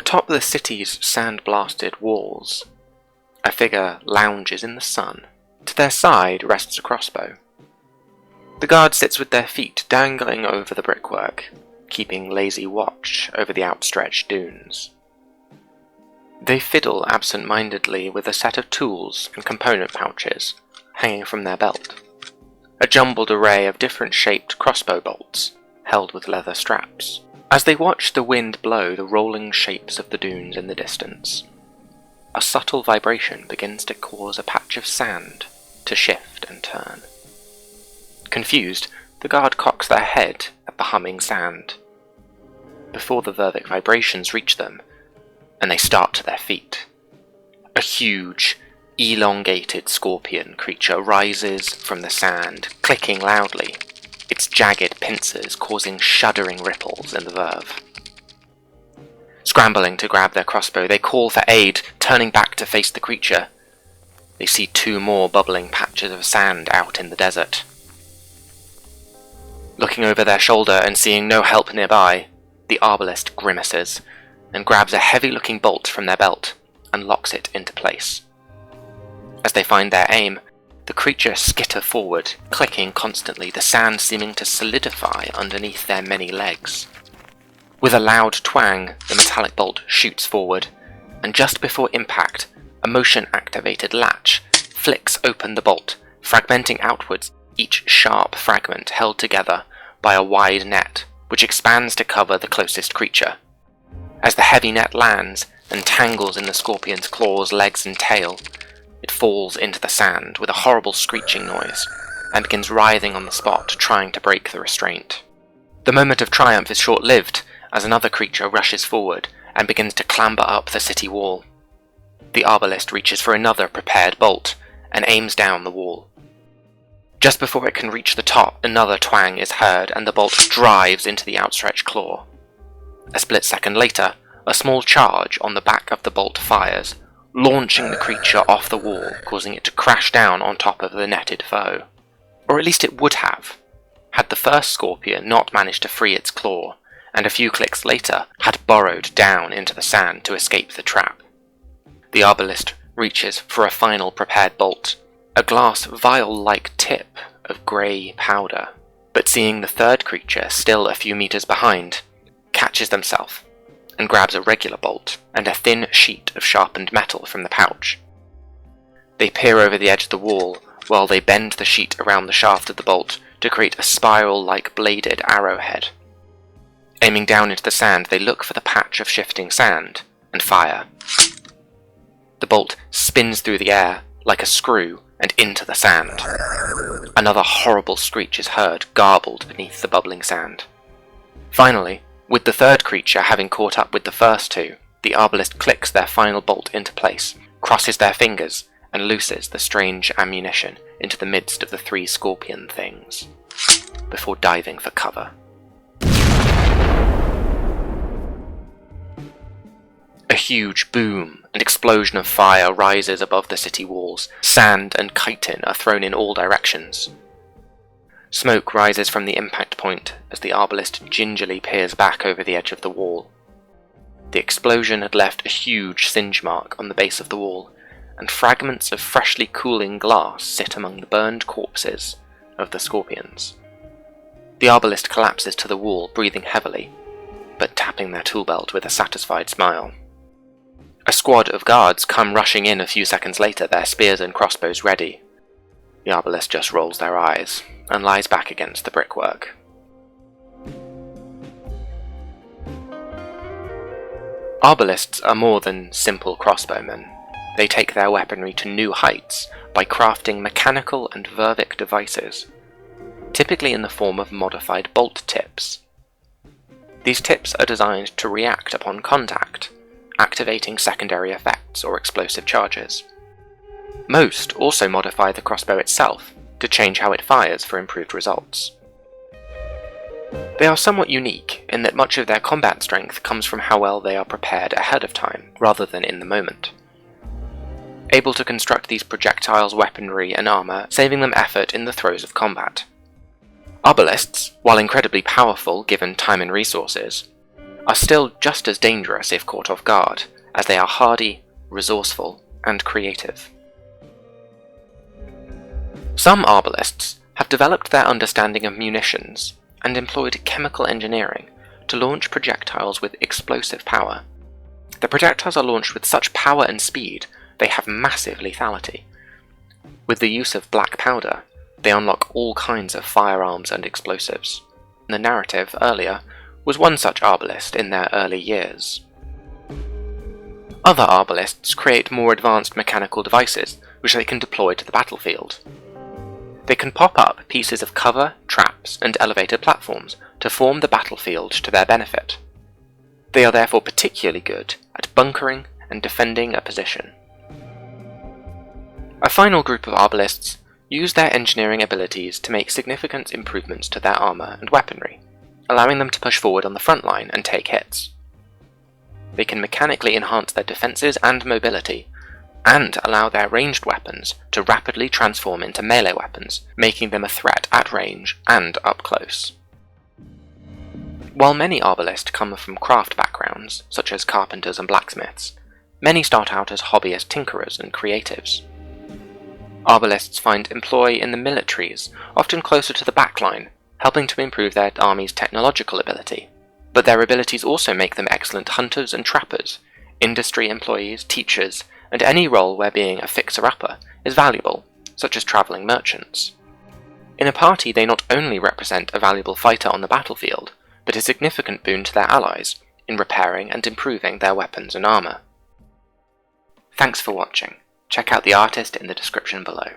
Atop the city's sand-blasted walls, a figure lounges in the sun. To their side rests a crossbow. The guard sits with their feet dangling over the brickwork, keeping lazy watch over the outstretched dunes. They fiddle absent-mindedly with a set of tools and component pouches hanging from their belt, a jumbled array of different-shaped crossbow bolts held with leather straps. As they watch the wind blow the rolling shapes of the dunes in the distance, a subtle vibration begins to cause a patch of sand to shift and turn. Confused, the guard cocks their head at the humming sand, before the Vervic vibrations reach them, and they start to their feet. A huge, elongated scorpion creature rises from the sand, clicking loudly, its jagged pincers causing shuddering ripples in the Verve. Scrambling to grab their crossbow, they call for aid, turning back to face the creature. They see two more bubbling patches of sand out in the desert. Looking over their shoulder and seeing no help nearby, the Arbalist grimaces and grabs a heavy-looking bolt from their belt and locks it into place. As they find their aim, the creature skitter forward, clicking constantly, the sand seeming to solidify underneath their many legs. With a loud twang, the metallic bolt shoots forward, and just before impact, a motion-activated latch flicks open the bolt, fragmenting outwards, each sharp fragment held together by a wide net, which expands to cover the closest creature. As the heavy net lands and tangles in the scorpion's claws, legs, and tail, it falls into the sand with a horrible screeching noise, and begins writhing on the spot, trying to break the restraint. The moment of triumph is short-lived, as another creature rushes forward and begins to clamber up the city wall. The Arbalist reaches for another prepared bolt, and aims down the wall. Just before it can reach the top, another twang is heard, and the bolt drives into the outstretched claw. A split second later, a small charge on the back of the bolt fires, launching the creature off the wall, causing it to crash down on top of the netted foe. Or at least it would have, had the first scorpion not managed to free its claw, and a few clicks later had burrowed down into the sand to escape the trap. The Arbalist reaches for a final prepared bolt, a glass vial-like tip of grey powder, but seeing the third creature still a few meters behind, catches themselves and grabs a regular bolt and a thin sheet of sharpened metal from the pouch. They peer over the edge of the wall while they bend the sheet around the shaft of the bolt to create a spiral-like bladed arrowhead. Aiming down into the sand, they look for the patch of shifting sand and fire. The bolt spins through the air like a screw and into the sand. Another horrible screech is heard, garbled beneath the bubbling sand. Finally, with the third creature having caught up with the first two, the Arbalist clicks their final bolt into place, crosses their fingers, and looses the strange ammunition into the midst of the three scorpion things, before diving for cover. A huge boom and explosion of fire rises above the city walls. Sand and chitin are thrown in all directions. Smoke rises from the impact point as the Arbalist gingerly peers back over the edge of the wall. The explosion had left a huge singe mark on the base of the wall, and fragments of freshly cooling glass sit among the burned corpses of the scorpions. The Arbalist collapses to the wall, breathing heavily, but tapping their tool belt with a satisfied smile. A squad of guards come rushing in a few seconds later, their spears and crossbows ready. The Arbalist just rolls their eyes and lies back against the brickwork. Arbalists are more than simple crossbowmen. They take their weaponry to new heights by crafting mechanical and vervic devices, typically in the form of modified bolt tips. These tips are designed to react upon contact, activating secondary effects or explosive charges. Most also modify the crossbow itself to change how it fires for improved results. They are somewhat unique in that much of their combat strength comes from how well they are prepared ahead of time, rather than in the moment. Able to construct these projectiles, weaponry, and armour, saving them effort in the throes of combat. Arbalists, while incredibly powerful given time and resources, are still just as dangerous if caught off guard, as they are hardy, resourceful, and creative. Some arbalists have developed their understanding of munitions and employed chemical engineering to launch projectiles with explosive power. The projectiles are launched with such power and speed they have massive lethality. With the use of black powder, they unlock all kinds of firearms and explosives. The narrative earlier was one such arbalist in their early years. Other arbalists create more advanced mechanical devices which they can deploy to the battlefield. They can pop up pieces of cover, traps, and elevated platforms to form the battlefield to their benefit. They are therefore particularly good at bunkering and defending a position. A final group of arbalists use their engineering abilities to make significant improvements to their armour and weaponry, allowing them to push forward on the front line and take hits. They can mechanically enhance their defences and mobility, and allow their ranged weapons to rapidly transform into melee weapons, making them a threat at range and up close. While many arbalists come from craft backgrounds, such as carpenters and blacksmiths, many start out as hobbyist tinkerers and creatives. Arbalists find employ in the militaries, often closer to the backline, helping to improve their army's technological ability. But their abilities also make them excellent hunters and trappers, industry employees, teachers, and any role where being a fixer-upper is valuable, such as travelling merchants. In a party, they not only represent a valuable fighter on the battlefield, but a significant boon to their allies in repairing and improving their weapons and armour. Thanks for watching. Check out the artist in the description below.